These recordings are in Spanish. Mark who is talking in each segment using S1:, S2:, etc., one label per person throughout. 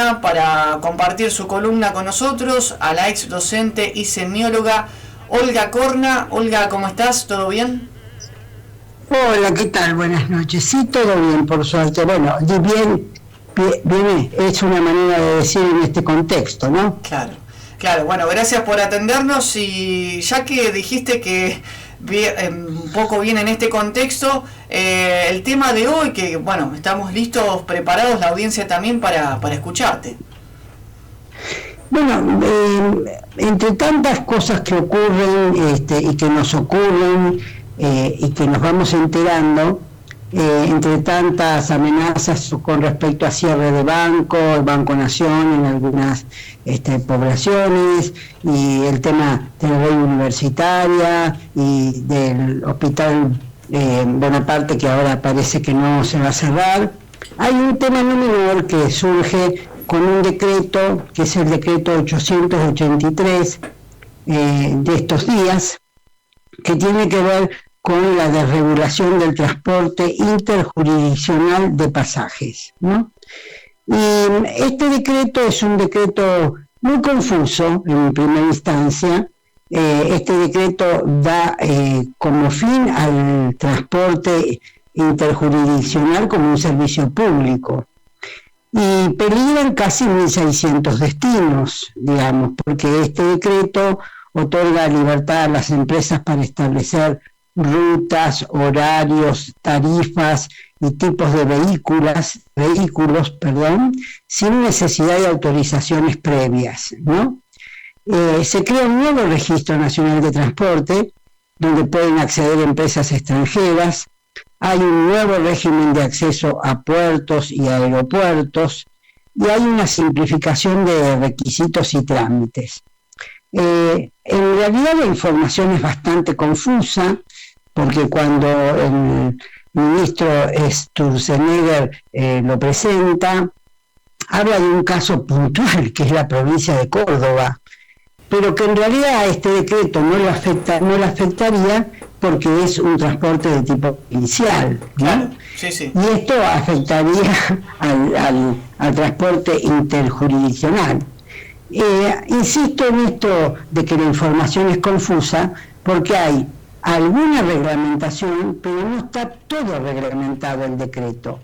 S1: línea para compartir su columna con nosotros a la ex docente y semióloga Olga Corna. Olga, ¿cómo estás? ¿Todo bien?
S2: Hola, ¿qué tal? Buenas noches. Sí, todo bien, por suerte. Bueno, bien, es una manera de decir en este contexto, ¿no?
S1: Claro. Bueno, gracias por atendernos y ya que dijiste que un poco bien en este contexto, el tema de hoy, que bueno, estamos listos, preparados, la audiencia también para escucharte.
S2: Bueno, entre tantas cosas que ocurren y que nos ocurren y que nos vamos enterando, entre tantas amenazas con respecto a cierre de banco, el Banco Nación en algunas poblaciones, y el tema de la ley universitaria y del hospital Bonaparte, que ahora parece que no se va a cerrar, hay un tema no menor que surge con un decreto, que es el decreto 883 de estos días, que tiene que ver con la desregulación del transporte interjurisdiccional de pasajes, ¿no? Y este decreto es un decreto muy confuso en primera instancia. Este decreto da como fin al transporte interjurisdiccional como un servicio público. Y peligran casi 1.600 destinos, digamos, porque este decreto otorga libertad a las empresas para establecer rutas, horarios, tarifas y tipos de vehículos, sin necesidad de autorizaciones previas, ¿no? Se crea un nuevo Registro Nacional de Transporte, donde pueden acceder empresas extranjeras. Hay un nuevo régimen de acceso a puertos y aeropuertos, y hay una simplificación de requisitos y trámites. En realidad la información es bastante confusa, porque cuando el ministro Sturzenegger lo presenta, habla de un caso puntual, que es la provincia de Córdoba, pero que en realidad a este decreto no le afectaría porque es un transporte de tipo inicial, ¿no?
S1: Claro, sí.
S2: Y esto afectaría al transporte interjurisdiccional. Insisto en esto de que la información es confusa porque hay alguna reglamentación, pero no está todo reglamentado el decreto.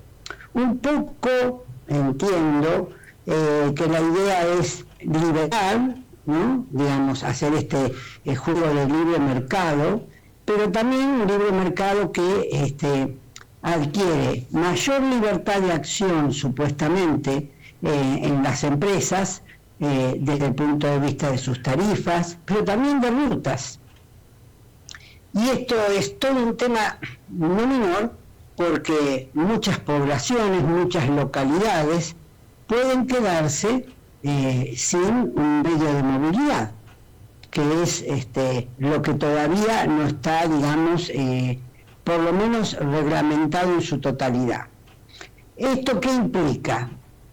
S2: Un poco entiendo que la idea es liberar, ¿no? Digamos, hacer este juego de libre mercado, pero también un libre mercado que adquiere mayor libertad de acción, supuestamente, en las empresas, desde el punto de vista de sus tarifas, pero también de rutas. Y esto es todo un tema no menor, porque muchas poblaciones, muchas localidades pueden quedarse sin un medio de movilidad, que es lo que todavía no está, digamos, por lo menos reglamentado en su totalidad. ¿Esto qué implica?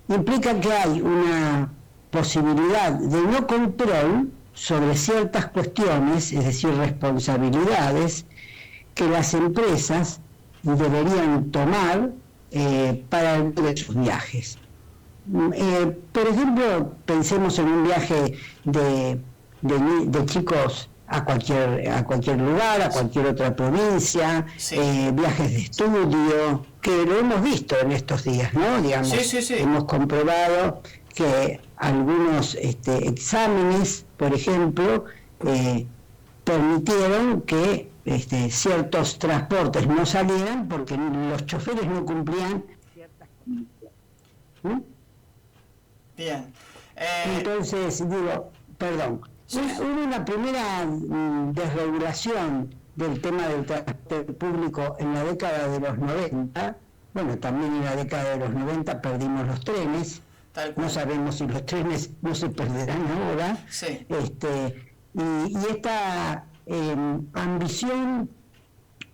S2: Implica que hay una posibilidad de no control sobre ciertas cuestiones, es decir, responsabilidades que las empresas deberían tomar para el de sus viajes. Por ejemplo, pensemos en un viaje de chicos a cualquier lugar, a cualquier otra provincia,
S1: Sí.
S2: Viajes de estudio, que lo hemos visto en estos días, ¿no? Digamos,
S1: Sí.
S2: hemos comprobado que algunos exámenes, por ejemplo, permitieron que ciertos transportes no salieran porque los choferes no cumplían ciertas condiciones. ¿No?
S1: Bien.
S2: Entonces, hubo una primera desregulación del tema del transporte público en la década de los 90. Bueno, también en la década de los 90 perdimos los trenes. No sabemos si los trenes no se perderán ahora.
S1: Sí.
S2: Y esta ambición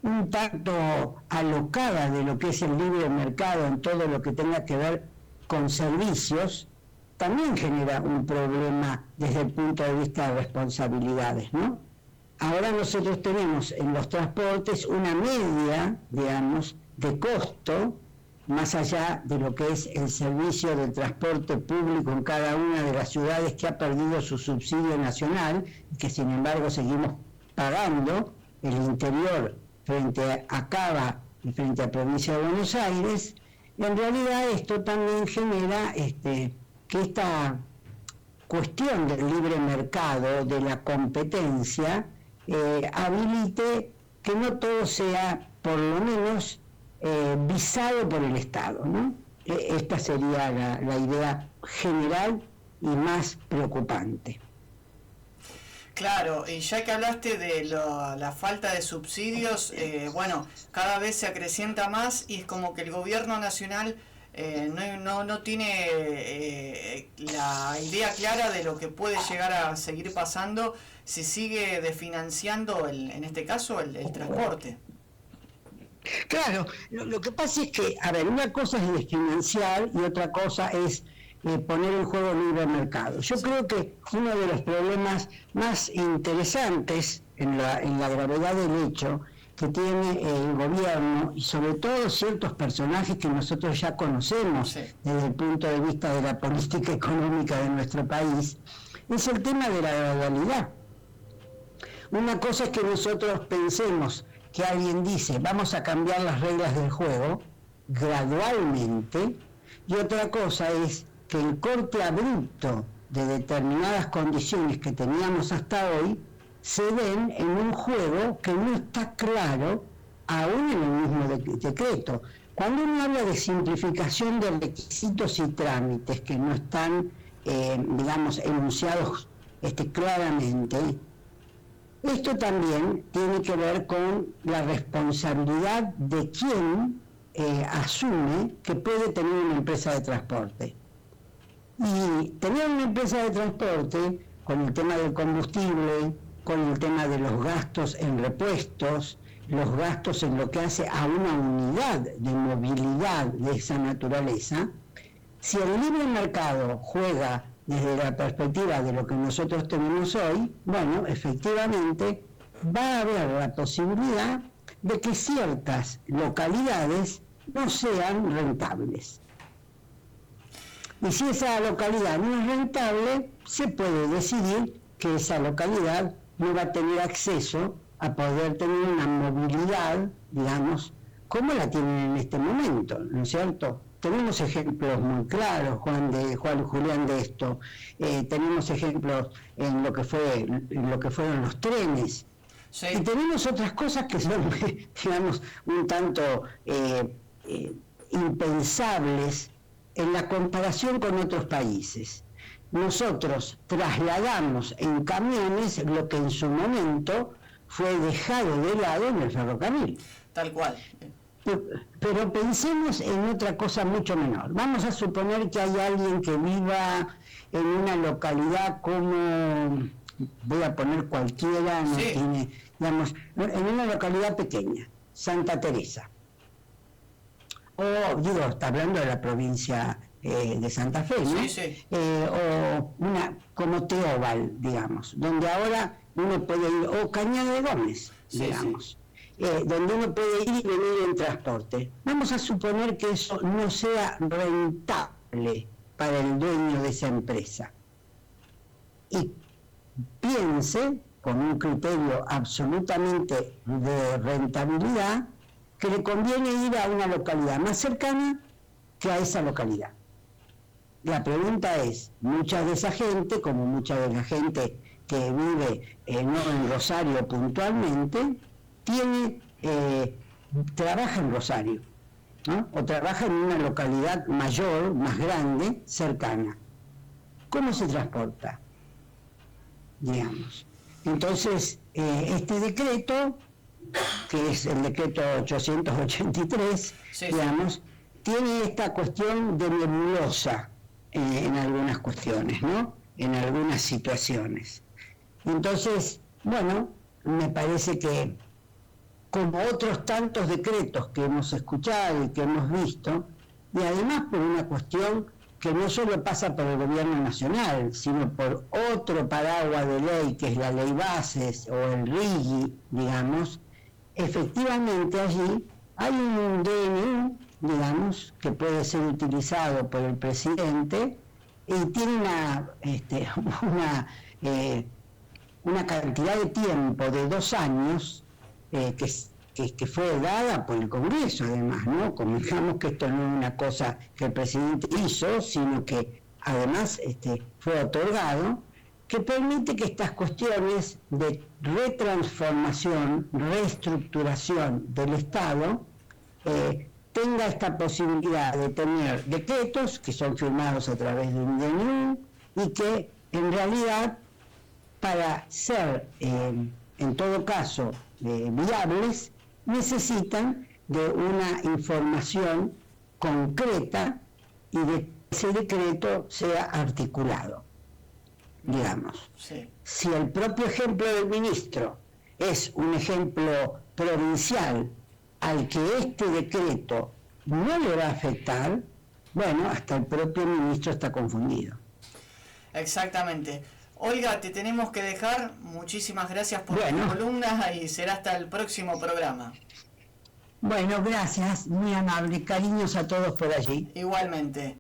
S2: un tanto alocada de lo que es el libre mercado en todo lo que tenga que ver con servicios, también genera un problema desde el punto de vista de responsabilidades, ¿no? Ahora nosotros tenemos en los transportes una media, digamos, de costo más allá de lo que es el servicio de transporte público en cada una de las ciudades que ha perdido su subsidio nacional, y que sin embargo seguimos pagando, el interior frente a Cava y frente a provincia de Buenos Aires, en realidad esto también genera que esta cuestión del libre mercado, de la competencia, habilite que no todo sea, por lo menos, visado por el Estado, ¿no? Esta sería la idea general y más preocupante.
S1: Claro, y ya que hablaste de la falta de subsidios, bueno, cada vez se acrecienta más y es como que el gobierno nacional no tiene la idea clara de lo que puede llegar a seguir pasando si sigue desfinanciando, en este caso, el transporte.
S2: Claro, lo que pasa es que, a ver, una cosa es desfinanciar y otra cosa es poner en juego el libre mercado. Yo creo que uno de los problemas más interesantes en la gravedad del hecho que tiene el gobierno y sobre todo ciertos personajes que nosotros ya conocemos desde el punto de vista de la política económica de nuestro país, es el tema de la gradualidad. Una cosa es que nosotros pensemos que alguien dice vamos a cambiar las reglas del juego gradualmente, y otra cosa es que el corte abrupto de determinadas condiciones que teníamos hasta hoy se den en un juego que no está claro aún en el mismo decreto. Cuando uno habla de simplificación de requisitos y trámites que no están, digamos, enunciados claramente, esto también tiene que ver con la responsabilidad de quien asume que puede tener una empresa de transporte. Y tener una empresa de transporte, con el tema del combustible, con el tema de los gastos en repuestos, los gastos en lo que hace a una unidad de movilidad de esa naturaleza, si el libre mercado juega desde la perspectiva de lo que nosotros tenemos hoy, bueno, efectivamente va a haber la posibilidad de que ciertas localidades no sean rentables. Y si esa localidad no es rentable, se puede decidir que esa localidad no va a tener acceso a poder tener una movilidad, digamos, como la tienen en este momento, ¿no es cierto? Tenemos ejemplos muy claros, Julián, de esto. Tenemos ejemplos en lo que fueron los trenes. Sí. Y tenemos otras cosas que son, digamos, un tanto impensables en la comparación con otros países. Nosotros trasladamos en camiones lo que en su fue dejado de lado en el ferrocarril.
S1: Tal cual.
S2: Pero pensemos en otra cosa mucho menor. Vamos a suponer que hay alguien que viva en una localidad como, voy a poner cualquiera, no tiene, digamos, en una localidad pequeña, Santa Teresa. O, digo, está hablando de la provincia de Santa Fe, ¿no?
S1: Sí, sí.
S2: O una como Teóbal, digamos, donde ahora uno puede ir, o Cañada de Gómez, digamos. Sí. Donde uno puede ir y venir en transporte. Vamos a suponer que eso no sea rentable para el dueño de esa empresa. Y piense, con un criterio absolutamente de rentabilidad, que le conviene ir a una localidad más cercana que a esa localidad. La pregunta es, mucha de esa gente, como mucha de la gente que vive no en Rosario puntualmente, trabaja en Rosario, ¿no? O trabaja en una localidad mayor, más grande, cercana. ¿Cómo se transporta? Digamos. Entonces, este decreto, que es el decreto 883, digamos, tiene esta cuestión de nebulosa en algunas cuestiones, ¿no? En algunas situaciones. Entonces, bueno, me parece que como otros tantos decretos que hemos escuchado y que hemos visto, y además por una cuestión que no solo pasa por el gobierno nacional, sino por otro paraguas de ley, que es la ley Bases o el RIGI, digamos, efectivamente allí hay un DNU digamos, que puede ser utilizado por el presidente y tiene una cantidad de tiempo de 2 años que fue dada por el Congreso, además, ¿no? Como digamos que esto no es una cosa que el presidente hizo, sino que además fue otorgado, que permite que estas cuestiones de retransformación, reestructuración del Estado, tenga esta posibilidad de tener decretos que son firmados a través de un DNU y que en realidad, para ser en todo caso viables, necesitan de una información concreta y de que ese decreto sea articulado, digamos.
S1: Sí.
S2: Si el propio ejemplo del ministro es un ejemplo provincial al que este decreto no le va a afectar, bueno, hasta el propio ministro está confundido.
S1: Exactamente. Olga, te tenemos que dejar. Muchísimas gracias por tu columna y será hasta el próximo programa.
S2: Bueno, gracias, muy amable. Cariños a todos por allí.
S1: Igualmente.